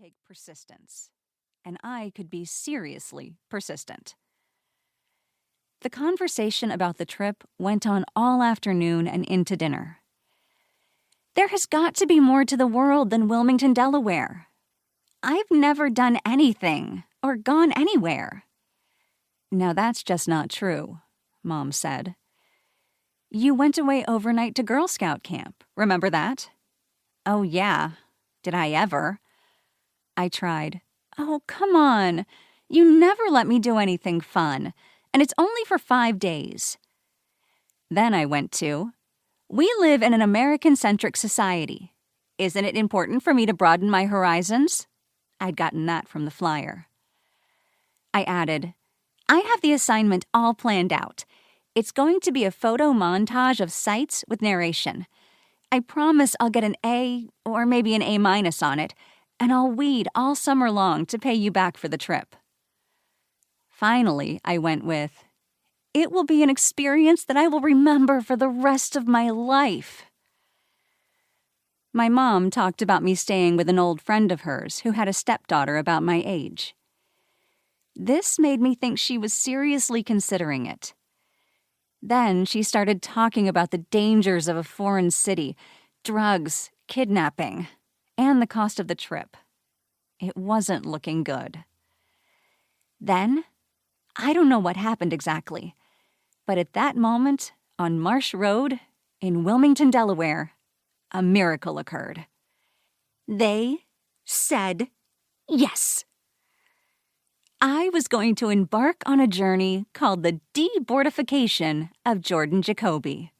take persistence, and I could be seriously persistent. The conversation about the trip went on all afternoon and into dinner. There has got to be more to the world than Wilmington, Delaware. I've never done anything or gone anywhere. Now that's just not true, Mom said. You went away overnight to Girl Scout camp, remember that? Oh yeah, did I ever? I tried. Oh, come on. You never let me do anything fun, and it's only for 5 days. Then I went to, we live in an American-centric society. Isn't it important for me to broaden my horizons? I'd gotten that from the flyer. I added, I have the assignment all planned out. It's going to be a photo montage of sights with narration. I promise I'll get an A or maybe an A- on it, and I'll weed all summer long to pay you back for the trip. Finally, I went with, it will be an experience that I will remember for the rest of my life. My mom talked about me staying with an old friend of hers who had a stepdaughter about my age. This made me think she was seriously considering it. Then she started talking about the dangers of a foreign city, drugs, kidnapping, and the cost of the trip. It wasn't looking good. Then, I don't know what happened exactly, but at that moment, on Marsh Road, in Wilmington, Delaware, a miracle occurred. They said yes. I was going to embark on a journey called the deboardification of Jordan Jacoby.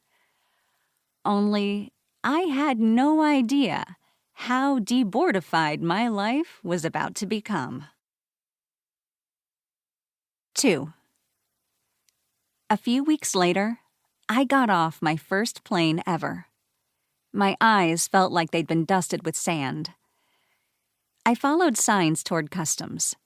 Only I had no idea how deboardified my life was about to become. 2. A few weeks later, I got off my first plane ever. My eyes felt like they'd been dusted with sand. I followed signs toward customs.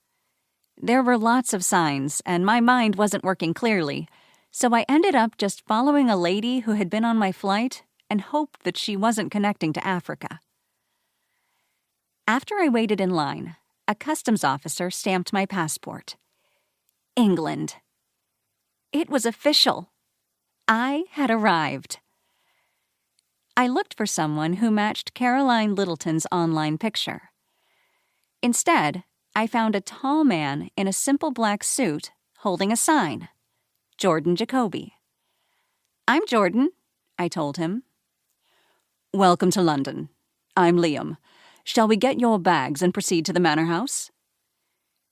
There were lots of signs, and my mind wasn't working clearly, so I ended up just following a lady who had been on my flight and hoped that she wasn't connecting to Africa. After I waited in line, a customs officer stamped my passport. England. It was official. I had arrived. I looked for someone who matched Caroline Littleton's online picture. Instead, I found a tall man in a simple black suit holding a sign. Jordan Jacoby. I'm Jordan, I told him. Welcome to London. I'm Liam. Shall we get your bags and proceed to the manor house?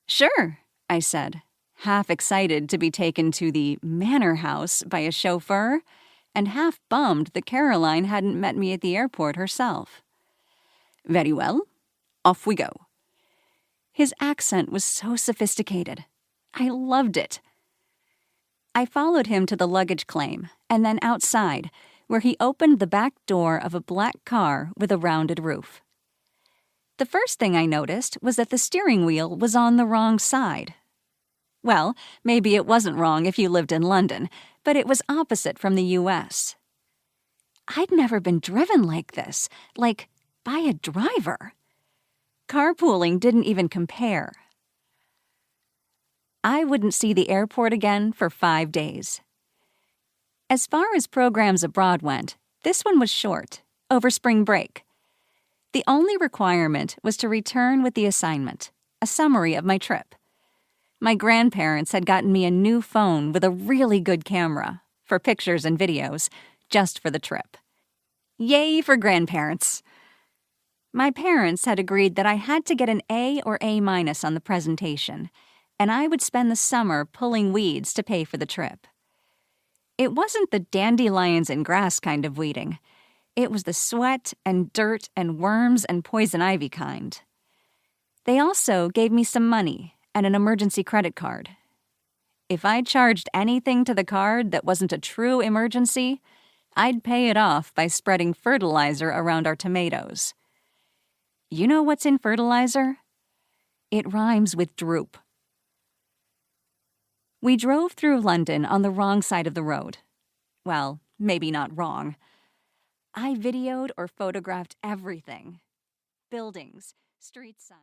Sure, I said, half excited to be taken to the manor house by a chauffeur, and half bummed that Caroline hadn't met me at the airport herself. Very well. Off we go. His accent was so sophisticated. I loved it. I followed him to the luggage claim and then outside, where he opened the back door of a black car with a rounded roof. The first thing I noticed was that the steering wheel was on the wrong side. Well, maybe it wasn't wrong if you lived in London, but it was opposite from the U.S. I'd never been driven like this, like by a driver. Carpooling didn't even compare. I wouldn't see the airport again for 5 days. As far as programs abroad went, this one was short, over spring break. The only requirement was to return with the assignment, a summary of my trip. My grandparents had gotten me a new phone with a really good camera, for pictures and videos, just for the trip. Yay for grandparents! My parents had agreed that I had to get an A or A- on the presentation, and I would spend the summer pulling weeds to pay for the trip. It wasn't the dandelions and grass kind of weeding. It was the sweat and dirt and worms and poison ivy kind. They also gave me some money and an emergency credit card. If I charged anything to the card that wasn't a true emergency, I'd pay it off by spreading fertilizer around our tomatoes. You know what's in fertilizer? It rhymes with droop. We drove through London on the wrong side of the road. Well, maybe not wrong. I videoed or photographed everything. Buildings, street signs.